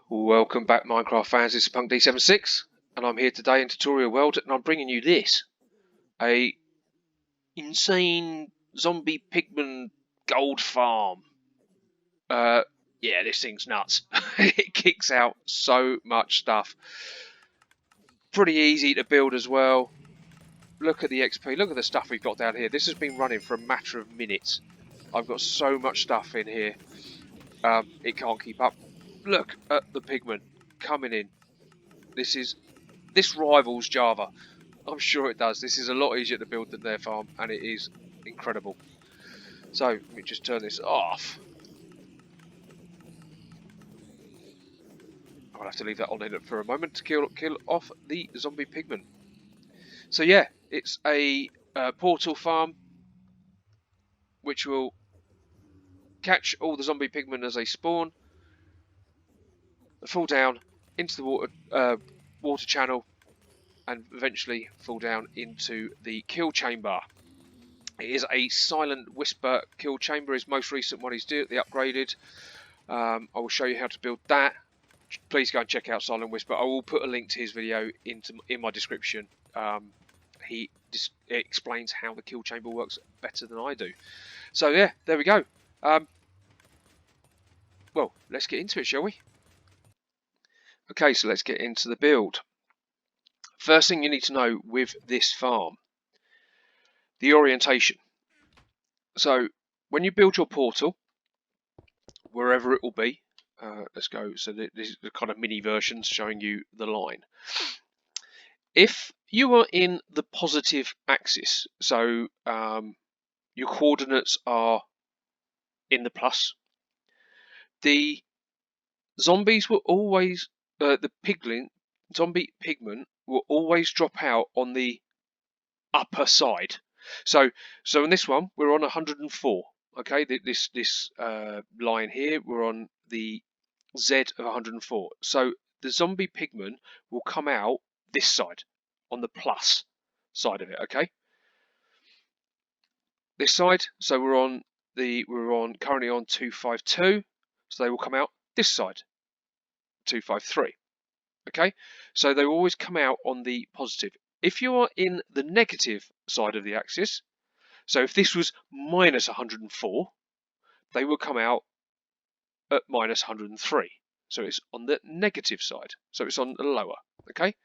Welcome back, Minecraft fans. This is Punk D76 and I'm here today in Tutorial World and I'm bringing you this. A insane zombie pigman gold farm. Yeah, this thing's nuts. It kicks out so much stuff. Pretty easy to build as well. Look at the XP, look at the stuff we've got down here. This has been running for a matter of minutes. I've got so much stuff in here. It can't keep up. Look at the pigman coming in. This rivals Java. I'm sure it does. This is a lot easier to build than their farm, and it is incredible. So, let me just turn this off. I'll have to leave that on in for a moment to kill off the zombie pigman. So yeah, it's a portal farm which will catch all the zombie pigmen as they spawn, fall down into the water channel, and eventually fall down into the kill chamber. It is a silent whisper kill chamber. His most recent one is the upgraded. I will show you how to build that. Please go and check out Silent Whisper. I will put a link to his video in my description. He explains how the kill chamber works better than I do. So yeah, there we go. Well, let's get into it, shall we? Okay, so let's get into the build. First thing you need to know with this farm, the orientation. So when you build your portal, wherever it will be, let's go. So this is the kind of mini versions showing you the line. If you are in the positive axis, so your coordinates are in the plus, the zombies will always, zombie pigmen will always drop out on the upper side. So in this one we're on 104. Okay, this line here, we're on the Z of 104. So the zombie pigman will come out this side, on the plus side of it. Okay, this side. So we're currently on 252. So they will come out this side, 253. Okay, so they will always come out on the positive. If you are in the negative side of the axis, so if this was minus 104, they will come out at minus 103. So it's on the negative side. So it's on the lower. Okay.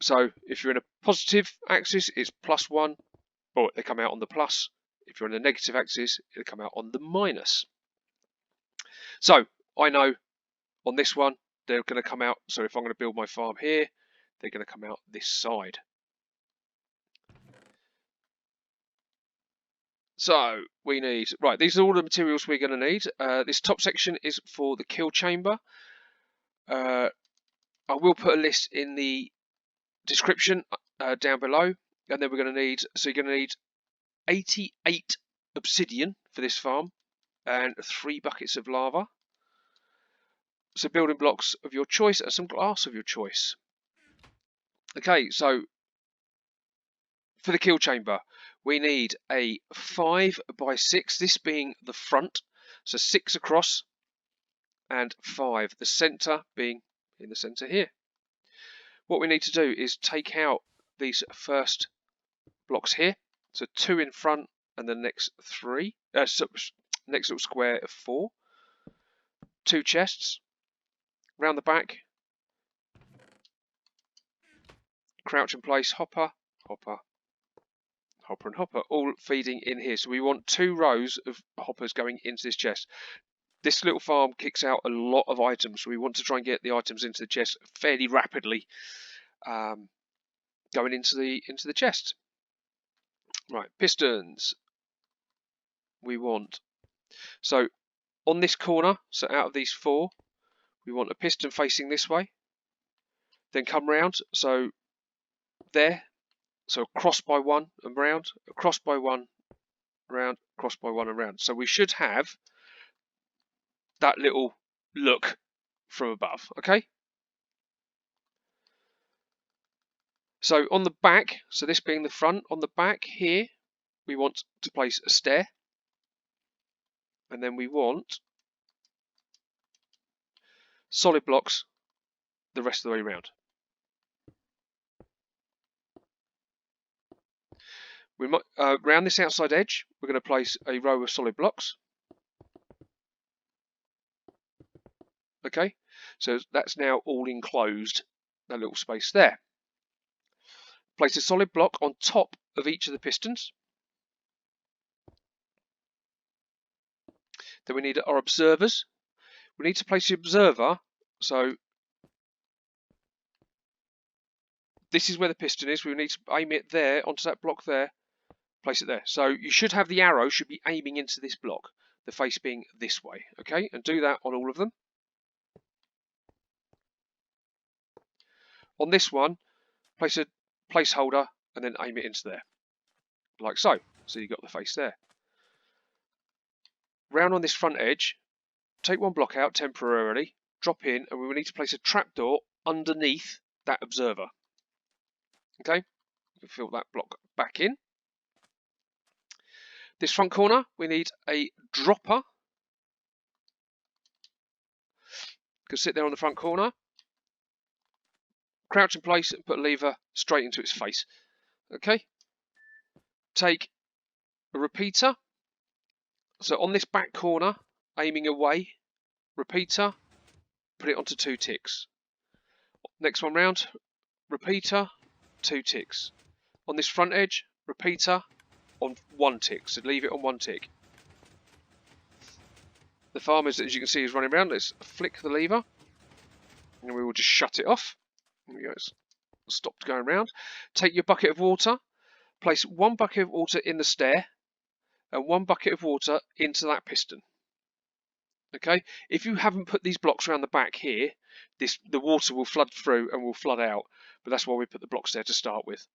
So if you're in a positive axis, it's +1, or they come out on the plus. If you're in a negative axis, it'll come out on the minus. So I know on this one, they're going to come out. So if I'm going to build my farm here, they're going to come out this side. So we need, right, these are all the materials we're going to need. This top section is for the kill chamber. I will put a list in the description down below. And then we're going to need, so you're going to need 88 obsidian for this farm and 3 buckets of lava. So building blocks of your choice and some glass of your choice. Okay, so for the kill chamber, we need a 5x6, this being the front, so 6 across and 5, the centre being in the centre here. What we need to do is take out these first blocks here, so 2 in front and the next 3, next little square of 4, 2 chests, round the back, crouch in place, hopper, hopper, hopper and hopper, all feeding in here. So we want 2 rows of hoppers going into this chest. This little farm kicks out a lot of items, so we want to try and get the items into the chest fairly rapidly, going into the chest. Right, pistons. We want, so on this corner, so out of these 4, we want a piston facing this way. Then come round, so there. So across by 1 and round, across by 1, round, across by 1 and round. So we should have that little look from above, okay? So on the back, so this being the front, on the back here, we want to place a stair. And then we want solid blocks the rest of the way around. We might round this outside edge, we're going to place a row of solid blocks. Okay, so that's now all enclosed, that little space there. Place a solid block on top of each of the pistons. Then we need our observers. We need to place the observer, so this is where the piston is. We need to aim it there, onto that block there, place it there. So you should have the arrow should be aiming into this block, the face being this way, okay? And do that on all of them. On this one, place a placeholder and then aim it into there, like so. So you've got the face there. Round on this front edge, take one block out temporarily, drop in, and we will need to place a trapdoor underneath that observer. Okay, you can fill that block back in. This front corner, we need a dropper. Can sit there on the front corner, crouch in place and put a lever straight into its face. Okay, take a repeater. So on this back corner, aiming away, repeater, put it onto 2 ticks. Next one round, repeater, 2 ticks. On this front edge, repeater on 1 tick, so leave it on 1 tick. The farm, as you can see, is running around. Let's flick the lever and we will just shut it off. There we go, it's stopped going round. Take your bucket of water, place 1 bucket of water in the stair and 1 bucket of water into that piston. Okay, if you haven't put these blocks around the back here, the water will flood through and will flood out, but that's why we put the blocks there to start with.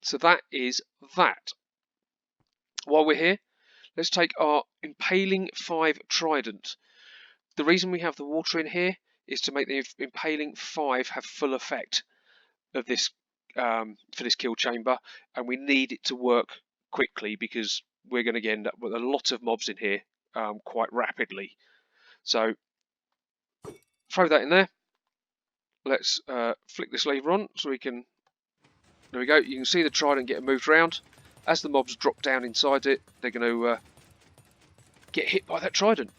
So that is that. While we're here, let's take our impaling 5 Trident. The reason we have the water in here is to make the impaling 5 have full effect of this for this kill chamber, and we need it to work quickly because we're going to end up with a lot of mobs in here quite rapidly. So throw that in there. Let's flick this lever on so we can. There we go. You can see the Trident getting moved around. As the mobs drop down inside it, they're going to get hit by that Trident.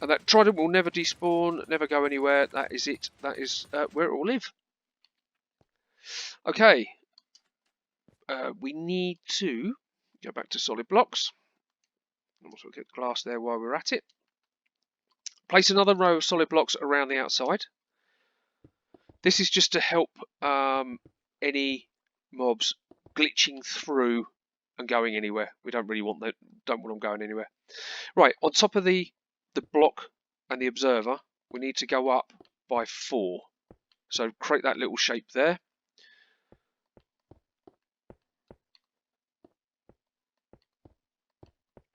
And that Trident will never despawn, never go anywhere. That is it. That is where it will live. Okay. We need to go back to solid blocks. I'll also get glass there while we're at it. Place another row of solid blocks around the outside. This is just to help any mobs glitching through and going anywhere. We don't really want that. Don't want them going anywhere. Right, on top of the block and the observer, we need to go up by 4. So create that little shape there.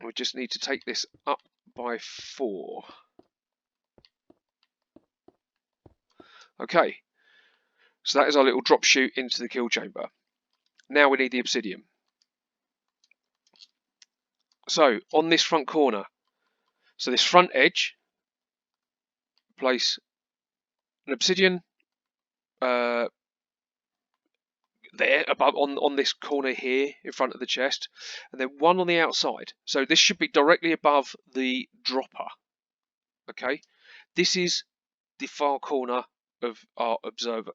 We just need to take this up by 4. Okay, so that is our little drop chute into the kill chamber. Now we need the obsidian. So on this front corner, so this front edge, place an obsidian there above on this corner here in front of the chest, and then 1 on the outside. So this should be directly above the dropper. Okay, this is the far corner of our observer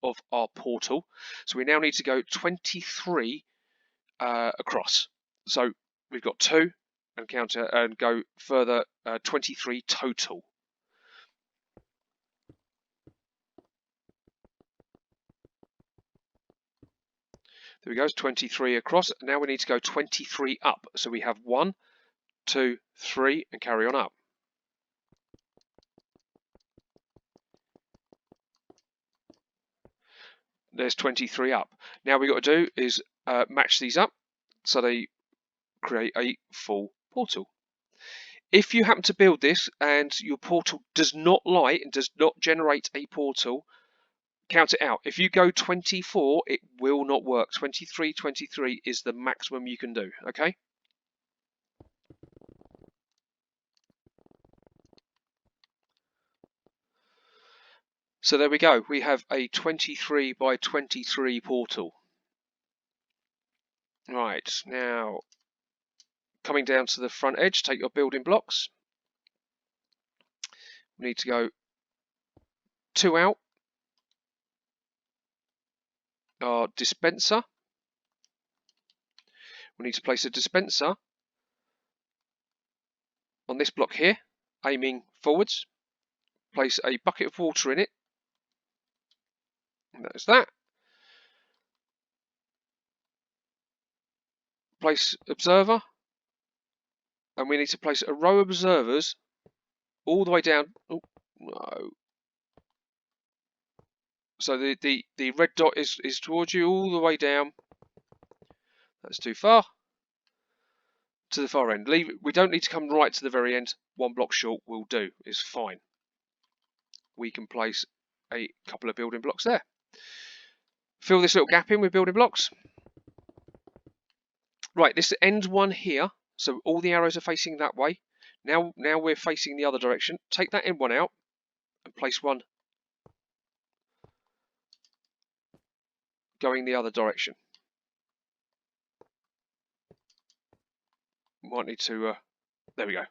of our portal. So we now need to go 23 across. So we've got 2 and counter and go further 23 total. There we go, it's 23 across. Now we need to go 23 up. So we have 1, 2, 3 and carry on up. There's 23 up. Now we've got to do is match these up so they create a full portal. If you happen to build this and your portal does not light and does not generate a portal, count it out. If you go 24, it will not work. 23 is the maximum you can do, okay? So there we go. We have a 23 by 23 portal. Right, now coming down to the front edge, take your building blocks. We need to go 2 out. Our dispenser. We need to place a dispenser on this block here, aiming forwards. Place a bucket of water in it. And that's that. Place observer. And we need to place a row of observers all the way down. Oh, no. So the red dot is towards you all the way down. That's too far. To the far end. Leave. We don't need to come right to the very end. 1 block short will do. It's fine. We can place a couple of building blocks there. Fill this little gap in with building blocks. Right, this end one here. So all the arrows are facing that way. Now we're facing the other direction. Take that end one out and place one going the other direction. Might need to. There we go.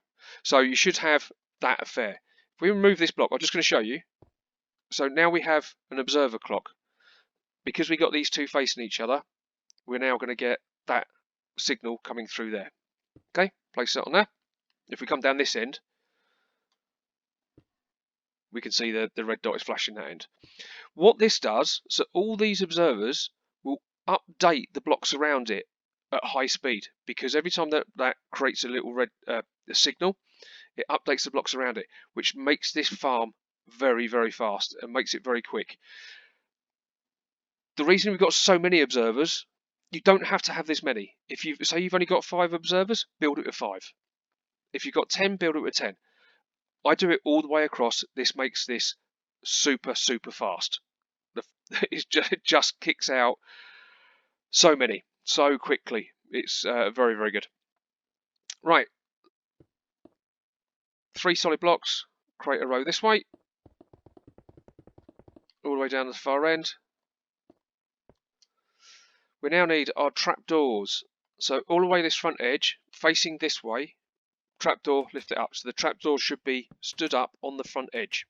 So you should have that affair. If we remove this block, I'm just going to show you. So now we have an observer clock. Because we got these two facing each other, we're now going to get that signal coming through there. Okay, place that on there. If we come down this end, we can see the red dot is flashing that end. What this does, so all these observers will update the blocks around it at high speed, because every time that creates a little red signal, it updates the blocks around it, which makes this farm very, very fast and makes it very quick. The reason we've got so many observers, you don't have to have this many. If you say you've only got 5 observers, build it with 5. If you've got 10, build it with 10. I do it all the way across. This makes this super, super fast. It just kicks out so many, so quickly. It's very, very good. Right. 3 solid blocks. Create a row this way. All the way down to the far end. We now need our trapdoors. So all the way this front edge, facing this way, trapdoor, lift it up. So the trapdoor should be stood up on the front edge.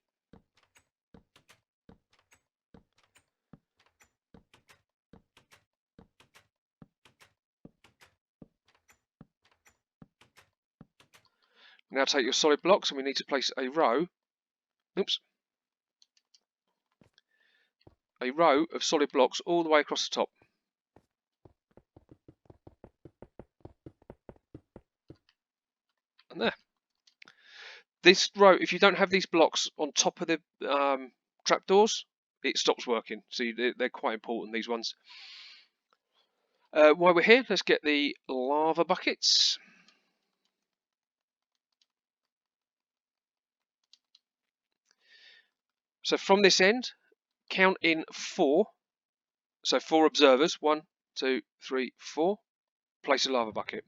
Now take your solid blocks and we need to place a row. Oops. A row of solid blocks all the way across the top. And there. This row, if you don't have these blocks on top of the trapdoors, it stops working. So they're quite important, these ones. While we're here, let's get the lava buckets. So from this end, count in 4. So 4 observers. 1, 2, 3, 4. Place a lava bucket.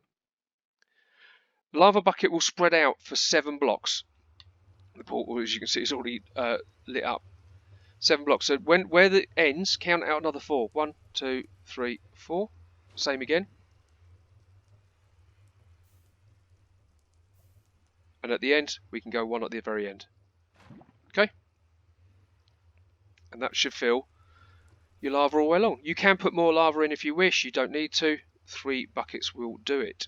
The lava bucket will spread out for 7 blocks. The portal, as you can see, is already lit up. 7 blocks. So where the ends, count out another 4. 1, 2, 3, 4. Same again. And at the end, we can go 1 at the very end. Okay? And that should fill your lava all the way along. You can put more lava in if you wish. You don't need to. 3 buckets will do it.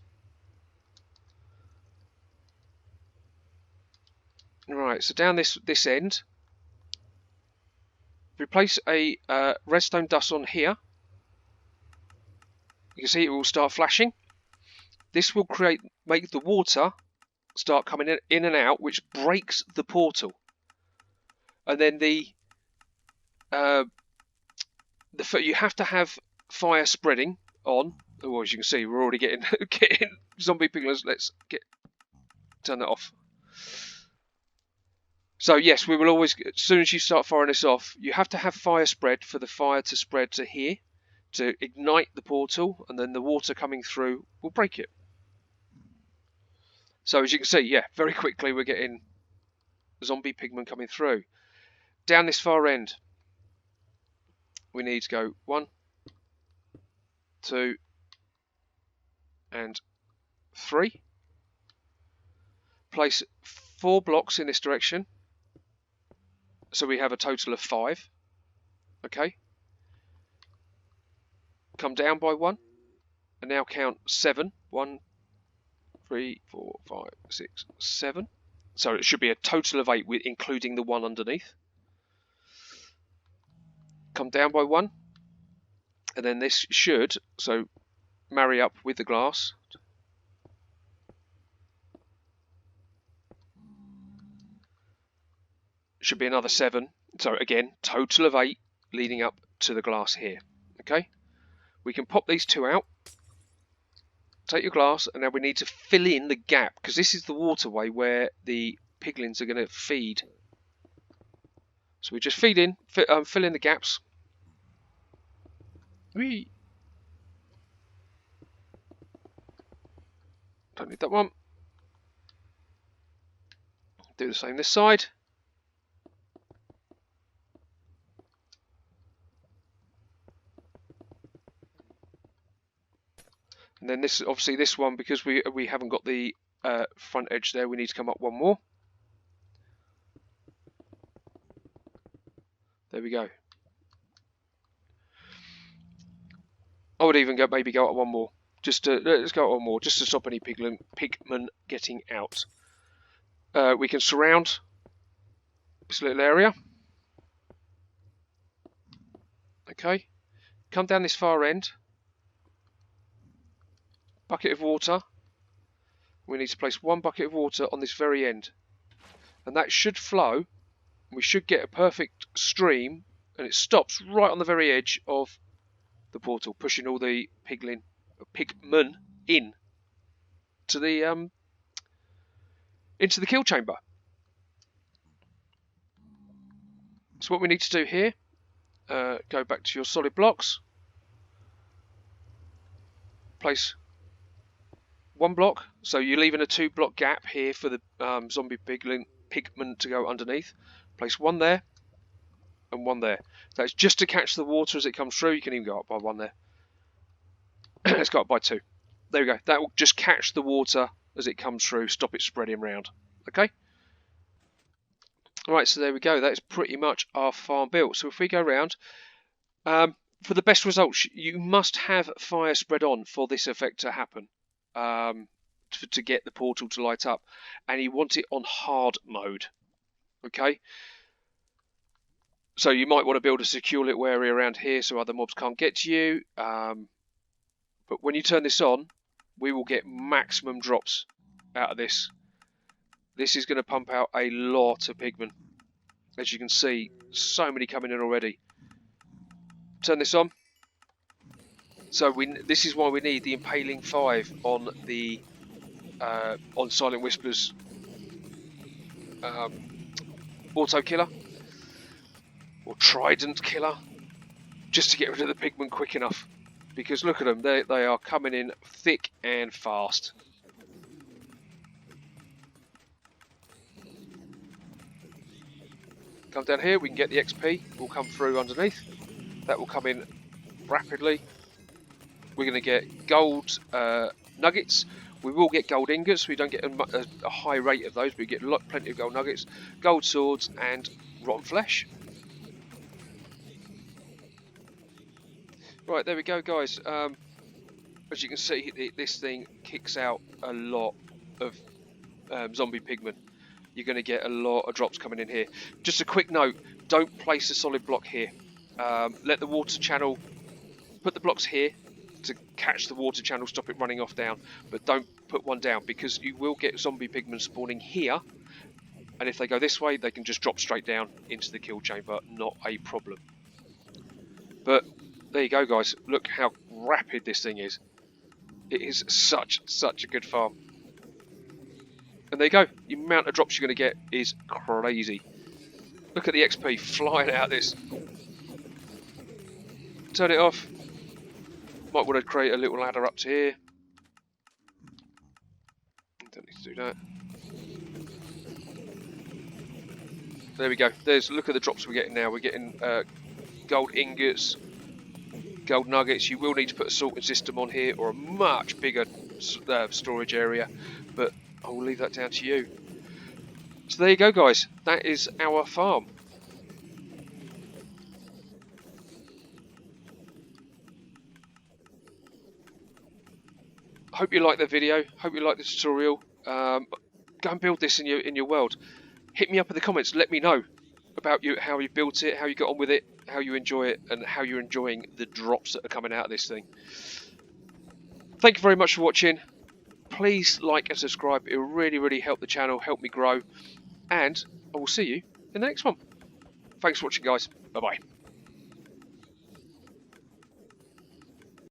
Right, so down this end, if we place a redstone dust on here, you can see it will start flashing. This will make the water start coming in and out, which breaks the portal. And then you have to have fire spreading on. Oh, as you can see, we're already getting zombie piglins. Let's turn that off. So yes, we will always, as soon as you start firing this off, you have to have fire spread for the fire to spread to here, to ignite the portal, and then the water coming through will break it. So as you can see, yeah, very quickly we're getting zombie pigmen coming through. down this far end, we need to go 1, 2, and 3. Place 4 blocks in this direction, so we have a total of 5. Okay. Come down by 1, and now count 7. 1, 3, 4, 5, 6, 7. So it should be a total of 8, including the 1 underneath. Come down by 1, and then this should marry up with the glass. Should be another 7. So again, total of 8 leading up to the glass here. Okay, we can pop these 2 out. Take your glass, and now we need to fill in the gap, because this is the waterway where the piglins are going to feed. So we just feed in, fill in the gaps. Whee! Don't need that one. Do the same this side. And then this, obviously this one, because we haven't got the front edge there, we need to come up 1 more. There we go. I would even maybe go up 1 more. Let's go up 1 more, just to stop any pigmen getting out. We can surround this little area. Okay. Come down this far end. Bucket of water. We need to place 1 bucket of water on this very end, and that should flow. We should get a perfect stream, and it stops right on the very edge of the portal, pushing all the pigmen in to the into the kill chamber. So what we need to do here, go back to your solid blocks, place 1 block, so you're leaving a 2 block gap here for the zombie pigmen to go underneath. Place 1 there and 1 there. That's just to catch the water as it comes through. You can even go up by 1 there. Let's go up by 2. There we go. That will just catch the water as it comes through, stop it spreading around. Okay. Alright, so there we go. That's pretty much our farm built. So if we go around, for the best results, you must have fire spread on for this effect to happen. To get the portal to light up, and you want it on hard mode. Okay, so you might want to build a secure little area around here so other mobs can't get to you, but when you turn this on, we will get maximum drops out of this. This is going to pump out a lot of pigmen. As you can see, so many coming in already. Turn this on. So this is why we need the impaling 5 on the on Silent Whisper's auto killer or Trident killer, just to get rid of the pigmen quick enough. Because look at them, they are coming in thick and fast. Come down here, we can get the XP. Will come through underneath. That will come in rapidly. We're going to get gold nuggets. We will get gold ingots. We don't get a high rate of those, but we get plenty of gold nuggets, gold swords, and rotten flesh. Right, there we go, guys. As you can see, this thing kicks out a lot of zombie pigmen. You're going to get a lot of drops coming in here. Just a quick note, don't place a solid block here. Let the water channel, put the blocks here to catch the water channel, stop it running off down, but don't put one down, because you will get zombie pigmen spawning here, and if they go this way they can just drop straight down into the kill chamber, not a problem. But there you go, guys, look how rapid this thing is. It is such a good farm. And there you go, the amount of drops you're going to get is crazy. Look at the XP flying out of this. Turn it off. Might want to create a little ladder up to here. Don't need to do that. There we go. Look at the drops we're getting now. We're getting gold ingots, gold nuggets. You will need to put a sorting system on here or a much bigger storage area, but I will leave that down to you. So there you go, guys. That is our farm. Hope you like the video. Hope you like the tutorial. Go and build this in your world. Hit me up in the comments. Let me know about how you built it, how you got on with it, how you enjoy it, and how you're enjoying the drops that are coming out of this thing. Thank you very much for watching. Please like and subscribe. It will really help the channel, help me grow, and I will see you in the next one. Thanks for watching, guys. Bye bye.